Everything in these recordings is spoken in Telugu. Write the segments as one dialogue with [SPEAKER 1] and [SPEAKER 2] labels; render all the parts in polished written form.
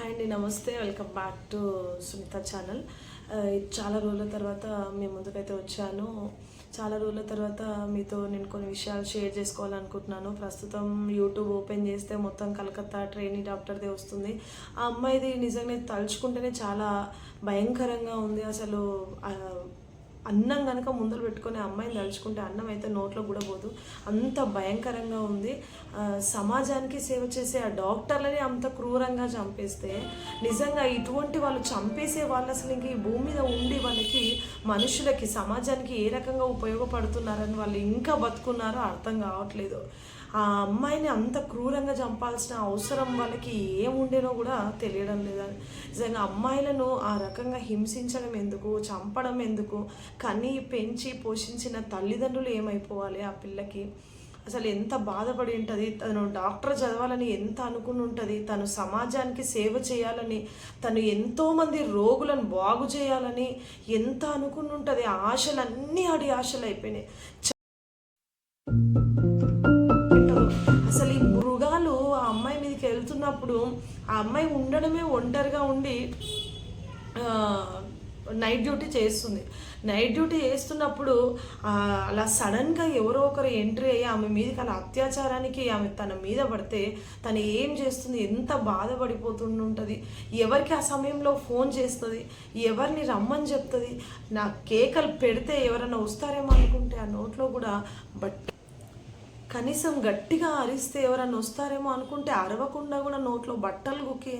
[SPEAKER 1] హాయ్ అండి, నమస్తే. Welcome back to Sunitha channel. చాలా రోజుల తర్వాత మీ ముందుకైతే వచ్చాను. చాలా రోజుల తర్వాత మీతో నేను కొన్ని విషయాలు షేర్ చేసుకోవాలనుకుంటున్నాను. ప్రస్తుతం యూట్యూబ్ ఓపెన్ చేస్తే మొత్తం కలకత్తా ట్రైనీ డాక్టర్దే వస్తుంది. ఆ అమ్మాయిది నిజంగా తలుచుకుంటేనే చాలా భయంకరంగా ఉంది. అసలు అన్నం కనుక ముందర పెట్టుకొని అమ్మాయిని తలుచుకుంటే అన్నం అయితే నోట్లో కూడా పోదు, అంత భయంకరంగా ఉంది. సమాజానికి సేవ చేసే ఆ డాక్టర్లని అంత క్రూరంగా చంపేస్తే నిజంగా ఇటువంటి వాళ్ళు చంపేసే వాళ్ళు అసలు ఇంక ఈ భూమి మీద ఉండి వాళ్ళకి మనుషులకి సమాజానికి ఏ రకంగా ఉపయోగపడుతున్నారని వాళ్ళు ఇంకా బతుకున్నారో అర్థం కావట్లేదు. ఆ అమ్మాయిని అంత క్రూరంగా చంపాల్సిన అవసరం వాళ్ళకి ఏముండేనో కూడా తెలియడం లేదని. నిజంగా అమ్మాయిలను ఆ రకంగా హింసించడం ఎందుకు, చంపడం ఎందుకు? కని పెంచి పోషించిన తల్లిదండ్రులు ఏమైపోవాలి ఆ పిల్లకి? అసలు ఎంత బాధపడి ఉంటుంది. తను డాక్టర్ చదవాలని ఎంత అనుకుని ఉంటుంది. తను సమాజానికి సేవ చేయాలని, తను ఎంతోమంది రోగులను బాగు చేయాలని ఎంత అనుకుని ఉంటుంది. ఆశలన్నీ ఆడి ఆశలు అయిపోయినాయి. అసలు ఈ మృగాలు ఆ అమ్మాయి మీదకి వెళ్తున్నప్పుడు ఆ అమ్మాయి ఉండడమే ఒంటరిగా ఉండి నైట్ డ్యూటీ చేస్తుంది. నైట్ డ్యూటీ చేస్తున్నప్పుడు అలా సడన్గా ఎవరో ఒకరు ఎంట్రీ అయ్యి ఆమె మీదకి అలా అత్యాచారానికి ఆమె తన మీద పడితే తను ఏం చేస్తుంది, ఎంత బాధపడిపోతుంటుంది. ఎవరికి ఆ సమయంలో ఫోన్ చేస్తుంది, ఎవరిని రమ్మని చెప్తుంది. నా కేకలు పెడితే ఎవరైనా వస్తారేమో అనుకుంటే ఆ నోట్లో కూడా కనీసం గట్టిగా అరిస్తే ఎవరన్నా వస్తారేమో అనుకుంటే అరవకుండా కూడా నోట్లో బట్టలు గుక్కి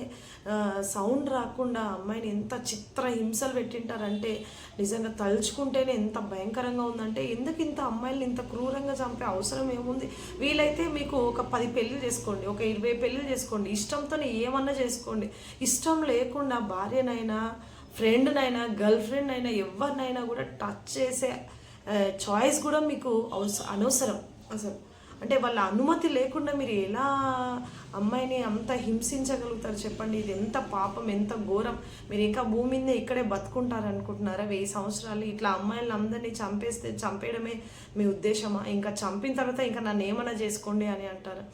[SPEAKER 1] సౌండ్ రాకుండా అమ్మాయిని ఎంత చిత్ర హింసలు పెట్టింటారంటే నిజంగా తలుచుకుంటేనే ఎంత భయంకరంగా ఉందంటే ఎందుకు ఇంత అమ్మాయిని ఇంత క్రూరంగా చంపే అవసరం ఏముంది? వీలైతే మీకు ఒక 10 పెళ్ళిళ్ళు చేసుకోండి, ఒక 20 పెళ్ళిళ్ళు చేసుకోండి, ఇష్టంతో ఏమన్నా చేసుకోండి. ఇష్టం లేకుండా భార్యనైనా, ఫ్రెండ్నైనా, గర్ల్ ఫ్రెండ్ అయినా, ఎవరినైనా కూడా టచ్ చేసే చాయిస్ కూడా మీకు అనవసరం అసలు. అంటే వాళ్ళ అనుమతి లేకుండా మీరు ఎలా అమ్మాయిని అంత హింసించగలుగుతారు చెప్పండి? ఇది ఎంత పాపం, ఎంత ఘోరం. మీరు ఇంకా భూమి మీద ఇక్కడే బతుకుంటారు అనుకుంటున్నారా? 1000 సంవత్సరాలు ఇట్లా అమ్మాయిలను అందరినీ చంపేయడమే మీ ఉద్దేశమా? ఇంకా చంపిన తర్వాత ఇంకా నన్ను ఏమైనా చేసుకోండి అని అంటారు.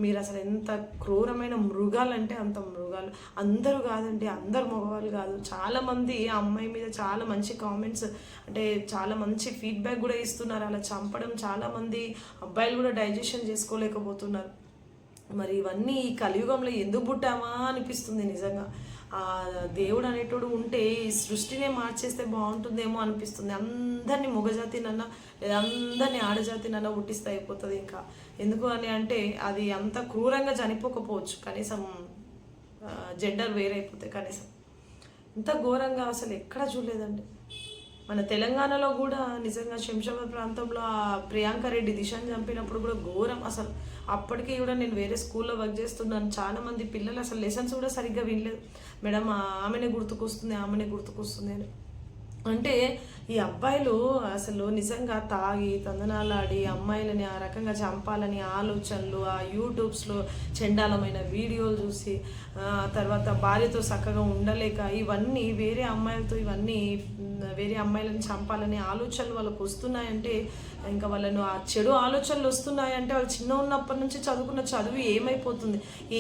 [SPEAKER 1] మీరు అసలు ఎంత క్రూరమైన మృగాలంటే అంత మృగాలు. అందరూ కాదండి, అందరు మగవాళ్ళు కాదు. చాలామంది ఆ అమ్మాయి మీద చాలా మంచి కామెంట్స్, అంటే చాలా మంచి ఫీడ్బ్యాక్ కూడా ఇస్తున్నారు. అలా చంపడం చాలామంది అబ్బాయిలు కూడా డైజెషన్ చేసుకోలేకపోతున్నారు. మరి ఇవన్నీ ఈ కలియుగంలో ఎందుకు పుట్టామా అనిపిస్తుంది నిజంగా. ఆ దేవుడు అనేటోడు ఉంటే ఈ సృష్టినే మార్చేస్తే బాగుంటుందేమో అనిపిస్తుంది. అందరినీ మొగజాతినన్నా లేదా అందరినీ ఆడజాతినన్నా పుట్టిస్తే అయిపోతుంది. ఇంకా ఎందుకు అని అంటే అది అంత క్రూరంగా చనిపోకపోవచ్చు, కనీసం జెండర్ వేరైపోతే కనీసం. ఇంత ఘోరంగా అసలు ఎక్కడా చూడలేదండి. మన తెలంగాణలో కూడా నిజంగా శంషాబాద్ ప్రాంతంలో ఆ ప్రియాంక రెడ్డి దిశను చంపినప్పుడు కూడా ఘోరం అసలు. అప్పటికీ కూడా నేను వేరే స్కూల్లో వర్క్ చేస్తున్నాను. చాలా మంది పిల్లలు అసలు లెసన్స్ కూడా సరిగ్గా వినలేదు. మేడం ఆమెనే గుర్తుకొస్తుంది అని. అంటే ఈ అబ్బాయిలు అసలు నిజంగా తాగి తందనాలాడి అమ్మాయిలని ఆ రకంగా చంపాలని ఆలోచనలు, ఆ యూట్యూబ్స్లో చండాలమైన వీడియోలు చూసి తర్వాత భార్యతో చక్కగా ఉండలేక ఇవన్నీ వేరే అమ్మాయిలను చంపాలనే ఆలోచనలు వాళ్ళకు వస్తున్నాయంటే, ఇంకా వాళ్ళను ఆ చెడు ఆలోచనలు వస్తున్నాయంటే వాళ్ళు చిన్న ఉన్నప్పటి నుంచి చదువుకున్న చదువు ఏమైపోతుంది?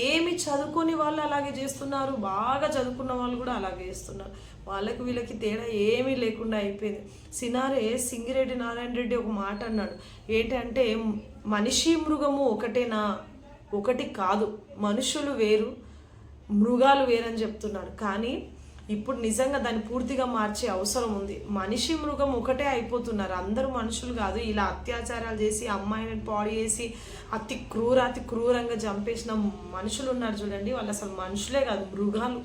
[SPEAKER 1] ఏమి చదువుకొని వాళ్ళు అలాగే చేస్తున్నారు, బాగా చదువుకున్న వాళ్ళు కూడా అలాగే చేస్తున్నారు. వాళ్ళకి వీళ్ళకి తేడా ఏమీ లేకుండా అయిపోయింది. సింగిరెడ్డి నారాయణ రెడ్డి ఒక మాట అన్నాడు. ఏంటంటే మనిషి మృగము ఒకటేనా? ఒకటి కాదు, మనుషులు వేరు మృగాలు వేరని చెప్తున్నాడు. కానీ ఇప్పుడు నిజంగా దాన్ని పూర్తిగా మార్చే అవసరం ఉంది. మనిషి మృగం ఒకటే అయిపోతున్నారు, అందరూ మనుషులు కాదు. ఇలా అత్యాచారాలు చేసి అమ్మాయిని పాడు చేసి అతి క్రూరంగా చంపేసిన మనుషులు ఉన్నారు చూడండి, వాళ్ళు అసలు మనుషులే కాదు, మృగాలు.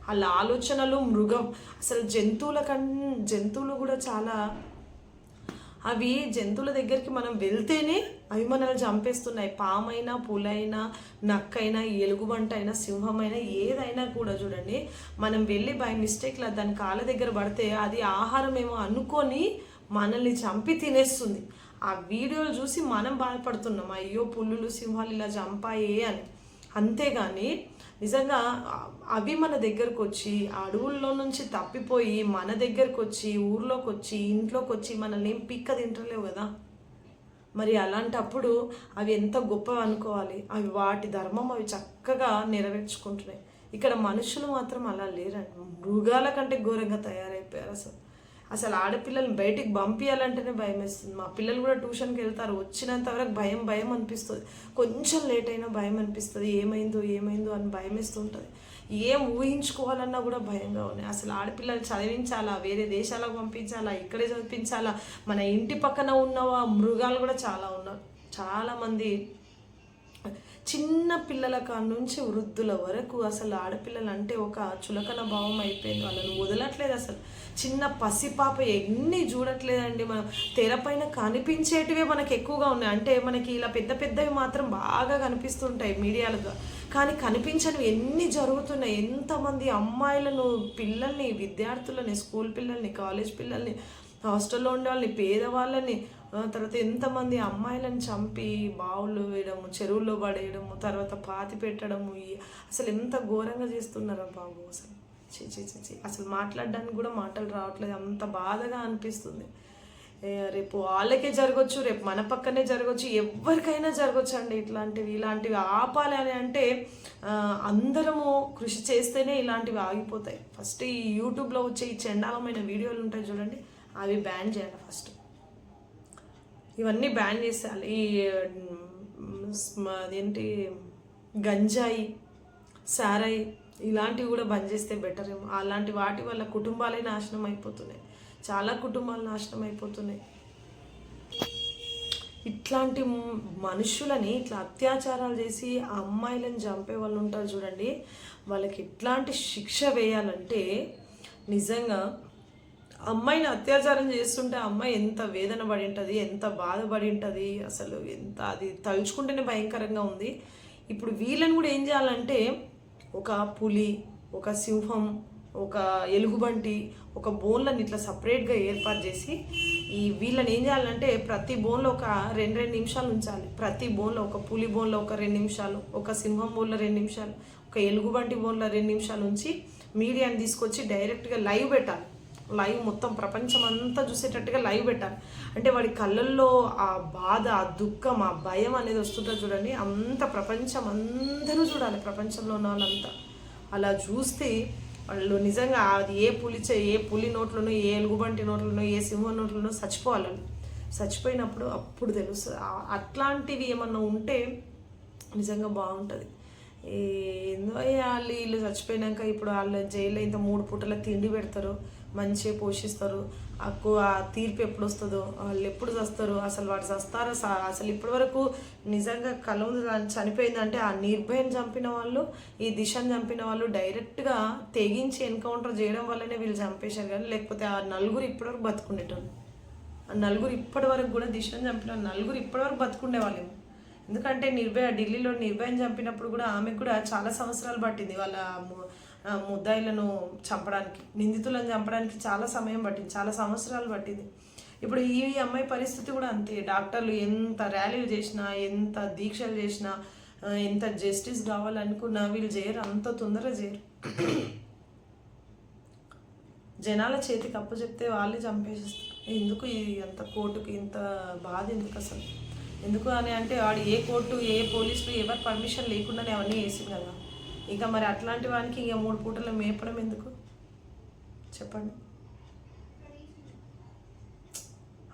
[SPEAKER 1] వాళ్ళ ఆలోచనలు మృగం. అసలు జంతువులు కూడా చాలా, అవి జంతువుల దగ్గరికి మనం వెళ్తేనే అవి మనల్ని చంపేస్తున్నాయి. పామైనా, పులైనా, నక్కైనా, ఎలుగుబంట అయినా, సింహమైనా, ఏదైనా కూడా చూడండి, మనం వెళ్ళి బై మిస్టేక్లా దాని కాళ్ళ దగ్గర పడితే అది ఆహారం ఏమో అనుకొని మనల్ని చంపి తినేస్తుంది. ఆ వీడియోలు చూసి మనం బాధపడుతున్నాం, అయ్యో పులులు సింహాలు ఇలా చంపాయే అని. అంతేగాని నిజంగా అవి మన దగ్గరకు వచ్చి అడవుల్లో నుంచి తప్పిపోయి మన దగ్గరకు వచ్చి ఊర్లోకి వచ్చి ఇంట్లోకి వచ్చి మనల్ని ఏం పిక్క తింటలేవు కదా. మరి అలాంటప్పుడు అవి ఎంత గొప్పవి అనుకోవాలి. అవి వాటి ధర్మం అవి చక్కగా నెరవేర్చుకుంటున్నాయి. ఇక్కడ మనుషులు మాత్రం అలా లేరండి, మృగాల కంటే ఘోరంగా తయారైపోయారు. అసలు ఆడపిల్లల్ని బయటికి పంపించాలంటేనే భయం వేస్తుంది. మా పిల్లలు కూడా ట్యూషన్కి వెళ్తారు, వచ్చినంత వరకు భయం భయం అనిపిస్తుంది, కొంచెం లేట్ అయినా భయం అనిపిస్తుంది, ఏమైందో ఏమైందో అని భయం వేస్తుంటుంది. ఏం ఊహించుకోవాలన్నా కూడా భయంగా ఉన్నాయి. అసలు ఆడపిల్లలు చదివించాలా, వేరే దేశాలకు పంపించాలా, ఇక్కడే చదివించాలా, మన ఇంటి పక్కన ఉన్నవా మృగాలు కూడా చాలా ఉన్నారు. చాలామంది చిన్న పిల్లల కాడ నుంచి వృద్ధుల వరకు అసలు ఆడపిల్లలు అంటే ఒక చులకన భావం అయిపోయింది, వాళ్ళని వదలట్లేదు. అసలు చిన్న పసిపాప ఎన్ని చూడట్లేదండి. మనం తెరపైన కనిపించేటివే మనకి ఎక్కువగా ఉన్నాయి. అంటే మనకి ఇలా పెద్ద పెద్దవి మాత్రం బాగా కనిపిస్తుంటాయి మీడియాలుగా, కానీ కనిపించనివి ఎన్ని జరుగుతున్నాయి. ఎంతమంది అమ్మాయిలను, పిల్లల్ని, విద్యార్థులని, స్కూల్ పిల్లల్ని, కాలేజ్ పిల్లల్ని, హాస్టల్లో ఉండే వాళ్ళని, పేదవాళ్ళని, తర్వాత ఎంతమంది అమ్మాయిలను చంపి బావుల్లో వేయడము, చెరువుల్లో పడేయడము, తర్వాత పాతి పెట్టడము, అసలు ఎంత ఘోరంగా చేస్తున్నారో బాబు. అసలు చి అసలు మాట్లాడడానికి కూడా మాటలు రావట్లేదు, అంత బాధగా అనిపిస్తుంది. రేపు వాళ్ళకే జరగవచ్చు, రేపు మన పక్కనే జరగవచ్చు, ఎవరికైనా జరగచ్చు అండి. ఇలాంటివి ఆపాలి అని అంటే అందరము కృషి చేస్తేనే ఇలాంటివి ఆగిపోతాయి. ఫస్ట్ ఈ యూట్యూబ్లో వచ్చే ఈ చండాలమైన వీడియోలు ఉంటాయి చూడండి, అవి బ్యాన్ చేయాలి ఫస్ట్. ఇవన్నీ బ్యాన్ చేసేయాలి. అదేంటి గంజాయి, సారాయి ఇలాంటివి కూడా బంద్ చేస్తే బెటర్ ఏమో. అలాంటి వాటి వల్ల కుటుంబాలే నాశనం అయిపోతున్నాయి, చాలా కుటుంబాలు నాశనం అయిపోతున్నాయి. ఇట్లాంటి మనుషులని ఇట్లా అత్యాచారాలు చేసి అమ్మాయిలను చంపే వాళ్ళు ఉంటారు చూడండి, వాళ్ళకి ఎట్లాంటి శిక్ష వేయాలంటే నిజంగా అమ్మాయిని అత్యాచారం చేస్తుంటే అమ్మాయి ఎంత వేదన పడి ఉంటుంది, ఎంత బాధపడి ఉంటుంది, అసలు ఎంత అది తలుచుకుంటేనే భయంకరంగా ఉంది. ఇప్పుడు వీళ్ళని కూడా ఏం చేయాలంటే ఒక పులి, ఒక సింహం, ఒక ఎలుగుబంటి, ఒక బోన్లను ఇట్లా సపరేట్గా ఏర్పాటు చేసి వీళ్ళని ఏం చేయాలంటే ప్రతి బోన్లో ఒక 2 నిమిషాలు ఉంచాలి. ప్రతి బోన్లో ఒక పులి బోన్లో ఒక 2 నిమిషాలు, ఒక సింహం బోన్లో 2 నిమిషాలు, ఒక ఎలుగుబంటి బోన్లో 2 నిమిషాలు ఉంచి మీడియాని తీసుకొచ్చి డైరెక్ట్గా లైవ్ పెట్టాలి. లైవ్ మొత్తం ప్రపంచం అంతా చూసేటట్టుగా లైవ్ పెట్టాలి. అంటే వాడి కళ్ళల్లో ఆ బాధ, ఆ దుఃఖం, ఆ భయం అనేది వస్తుంటుంది చూడండి, అంత ప్రపంచం అందరూ చూడాలి, ప్రపంచంలో ఉన్న వాళ్ళంతా. అలా చూస్తే వాళ్ళు నిజంగా అది ఏ పులి నోట్లోనో, ఏ ఎలుగుబంటి నోట్లోనో, ఏ సింహం నోట్లోనో చచ్చిపోవాలి. చచ్చిపోయినప్పుడు అప్పుడు తెలుస్తుంది. అట్లాంటివి ఏమన్నా ఉంటే నిజంగా బాగుంటుంది. ఏందో వాళ్ళు వీళ్ళు చచ్చిపోయినాక ఇప్పుడు వాళ్ళు జైల్లో ఇంత 3 పూటల తిండి పెడతారు, మంచిగా పోషిస్తారు. ఆ తీర్పు ఎప్పుడు వస్తుందో, వాళ్ళు ఎప్పుడు చస్తారు, అసలు వాడు చస్తారో. అసలు ఇప్పటి వరకు నిజంగా కలం చనిపోయిందంటే ఆ నిర్భయం చంపిన వాళ్ళు, ఈ దిశను చంపిన వాళ్ళు డైరెక్ట్గా తెగించి ఎన్కౌంటర్ చేయడం వల్లనే వీళ్ళు చంపేశారు. కానీ లేకపోతే ఆ నలుగురు ఇప్పటివరకు బతుకుండేటోళ్ళు, ఆ నలుగురు ఇప్పటి వరకు కూడా దిశను చంపిన నలుగురు ఇప్పటివరకు బతుకుండే వాళ్ళేమో. ఎందుకంటే ఢిల్లీలో నిర్భయం చంపినప్పుడు కూడా ఆమెకు కూడా చాలా సంవత్సరాలు పట్టింది వాళ్ళ ముద్దాయిలను చంపడానికి, నిందితులను చంపడానికి చాలా సమయం పట్టింది, చాలా సంవత్సరాలు పట్టింది. ఇప్పుడు ఈ అమ్మాయి పరిస్థితి కూడా అంతే. డాక్టర్లు ఎంత ర్యాలీలు చేసినా, ఎంత దీక్షలు చేసినా, ఎంత జస్టిస్ కావాలనుకున్నా వీళ్ళు చేయరు, అంత తొందరగా చేయరు. జనాల చేతికి అప్పచెప్తే వాళ్ళే చంపేసేస్తారు. ఎందుకు అంత కోర్టుకి ఇంత బాధ ఎందుకు అసలు? ఎందుకు అని అంటే వాడు ఏ కోర్టు, ఏ పోలీసులు ఎవరి పర్మిషన్ లేకుండానే అవన్నీ వేసింది కదా. ఇక మరి అట్లాంటి వానికి ఇక 3 పూటలు మేపడం ఎందుకు చెప్పండి?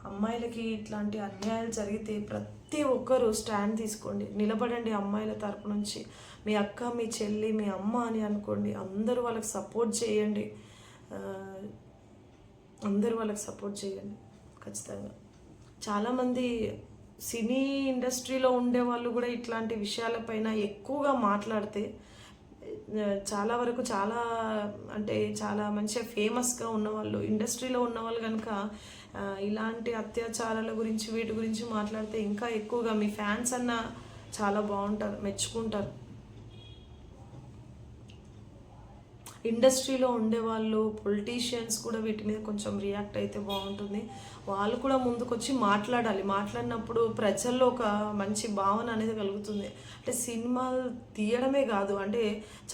[SPEAKER 1] అమ్మాయిలకి ఇట్లాంటి అన్యాయాలు జరిగితే ప్రతి ఒక్కరూ స్టాండ్ తీసుకోండి, నిలబడండి. అమ్మాయిల తరపు నుంచి మీ అక్క, మీ చెల్లి, మీ అమ్మ అని అనుకోండి. అందరూ వాళ్ళకి సపోర్ట్ చేయండి, అందరూ వాళ్ళకి సపోర్ట్ చేయండి ఖచ్చితంగా. చాలామంది సినీ ఇండస్ట్రీలో ఉండే వాళ్ళు కూడా ఇట్లాంటి విషయాలపైన ఎక్కువగా మాట్లాడితే చాలా వరకు చాలా మంచిగా ఫేమస్గా ఉన్నవాళ్ళు, ఇండస్ట్రీలో ఉన్నవాళ్ళు కనుక ఇలాంటి అత్యాచారాల గురించి వీటి గురించి మాట్లాడితే ఇంకా ఎక్కువగా మీ ఫ్యాన్స్ అన్న చాలా బాగుంటారు, మెచ్చుకుంటారు. ఇండస్ట్రీలో ఉండేవాళ్ళు, పొలిటీషియన్స్ కూడా వీటి మీద కొంచెం రియాక్ట్ అయితే బాగుంటుంది. వాళ్ళు కూడా ముందుకొచ్చి మాట్లాడాలి. మాట్లాడినప్పుడు ప్రజల్లో ఒక మంచి భావన అనేది కలుగుతుంది. అంటే సినిమాలు తీయడమే కాదు, అంటే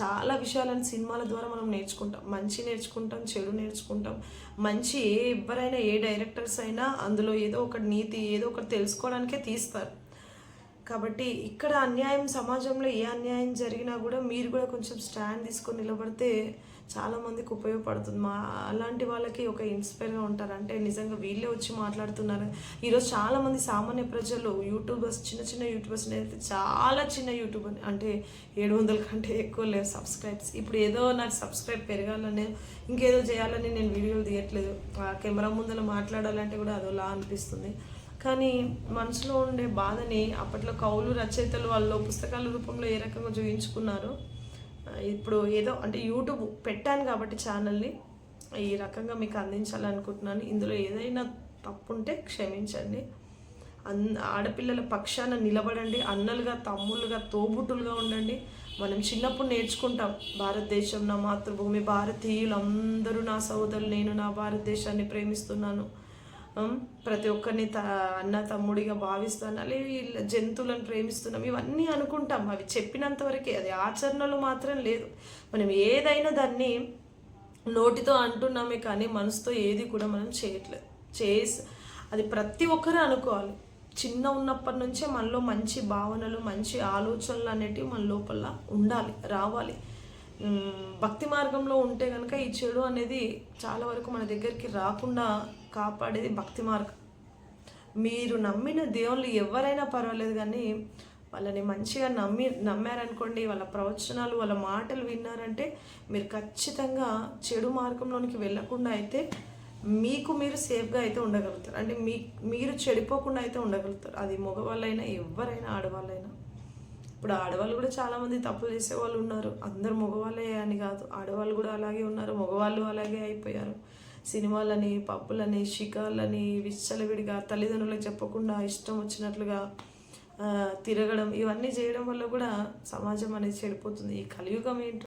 [SPEAKER 1] చాలా విషయాలను సినిమాల ద్వారా మనం నేర్చుకుంటాం. మంచి నేర్చుకుంటాం, చెడు నేర్చుకుంటాం. మంచి ఎవరైనా, ఏ డైరెక్టర్స్ అయినా అందులో ఏదో ఒక నీతి, ఏదో ఒకటి తెలుసుకోవడానికే తీస్తారు. కాబట్టి ఇక్కడ అన్యాయం సమాజంలో ఏ అన్యాయం జరిగినా కూడా మీరు కూడా కొంచెం స్టాండ్ తీసుకొని నిలబడితే చాలామందికి ఉపయోగపడుతుంది. అలాంటి వాళ్ళకి ఒక ఇన్స్పైర్గా ఉంటారు. అంటే నిజంగా వీళ్ళే వచ్చి మాట్లాడుతున్నారు. ఈరోజు చాలామంది సామాన్య ప్రజలు యూట్యూబర్స్, చిన్న చిన్న యూట్యూబర్స్, నేనైతే చాలా చిన్న యూట్యూబర్, అంటే 700 కంటే ఎక్కువ లేవు సబ్స్క్రైబ్స్. ఇప్పుడు ఏదో నాకు సబ్స్క్రైబ్ పెరగాలని, ఇంకేదో చేయాలని నేను వీడియోలు తీయట్లేదు. కెమెరా ముందర మాట్లాడాలంటే కూడా అదోలా అనిపిస్తుంది. కానీ మనసులో ఉండే బాధని అప్పట్లో కవులు, రచయితలు వాళ్ళు పుస్తకాల రూపంలో ఏ రకంగా చూపించుకున్నారు, ఇప్పుడు ఏదో అంటే యూట్యూబ్ పెట్టాను కాబట్టి ఛానల్ని ఈ రకంగా మీకు అందించాలనుకుంటున్నాను. ఇందులో ఏదైనా తప్పు ఉంటే క్షమించండి. ఆడపిల్లల పక్షాన నిలబడండి. అన్నలుగా, తమ్ముళ్ళుగా, తోబుట్టులుగా ఉండండి. మనం చిన్నప్పుడు నేర్చుకుంటాం, భారతదేశం నా మాతృభూమి, భారతీయులందరూ నా సోదరులు, నేను నా భారతదేశాన్ని ప్రేమిస్తున్నాను, ప్రతి ఒక్కరిని అన్న తమ్ముడిగా భావిస్తాను, అలాగే జంతువులను ప్రేమిస్తున్నాం, ఇవన్నీ అనుకుంటాం. అవి చెప్పినంత వరకే, అది ఆచరణలో మాత్రం లేదు. మనం ఏదైనా దాన్ని నోటితో అంటున్నామే కానీ మనసుతో ఏది కూడా మనం చేయట్లేదు. అది ప్రతి ఒక్కరూ అనుకోవాలి. చిన్న ఉన్నప్పటి నుంచే మనలో మంచి భావనలు, మంచి ఆలోచనలు అనేటివి మన లోపల ఉండాలి, రావాలి. భక్తి మార్గంలో ఉంటే కనుక ఈ చెడు అనేది చాలా వరకు మన దగ్గరికి రాకుండా కాపాడేది భక్తి మార్గం. మీరు నమ్మిన దేవుళ్ళు ఎవరైనా పర్వాలేదు కానీ వాళ్ళని మంచిగా నమ్మారనుకోండి, వాళ్ళ ప్రవచనాలు, వాళ్ళ మాటలు విన్నారంటే మీరు ఖచ్చితంగా చెడు మార్గంలోనికి వెళ్ళకుండా అయితే మీకు మీరు సేఫ్గా అయితే ఉండగలుగుతారు. అంటే మీరు చెడిపోకుండా అయితే ఉండగలుగుతారు. అది మగవాళ్ళైనా, ఎవరైనా, ఆడవాళ్ళైనా. ఇప్పుడు ఆడవాళ్ళు కూడా చాలామంది తప్పులు చేసేవాళ్ళు ఉన్నారు. అందరు మగవాళ్ళే అని కాదు, ఆడవాళ్ళు కూడా అలాగే ఉన్నారు, మగవాళ్ళు అలాగే అయిపోయారు. సినిమాలని, పబ్బులని, షికార్లని విచ్చలవిడిగా తల్లిదండ్రులకు చెప్పకుండా ఇష్టం వచ్చినట్లుగా తిరగడం, ఇవన్నీ చేయడం వల్ల కూడా సమాజం అనేది చెడిపోతుంది. ఈ కలియుగం ఏంటో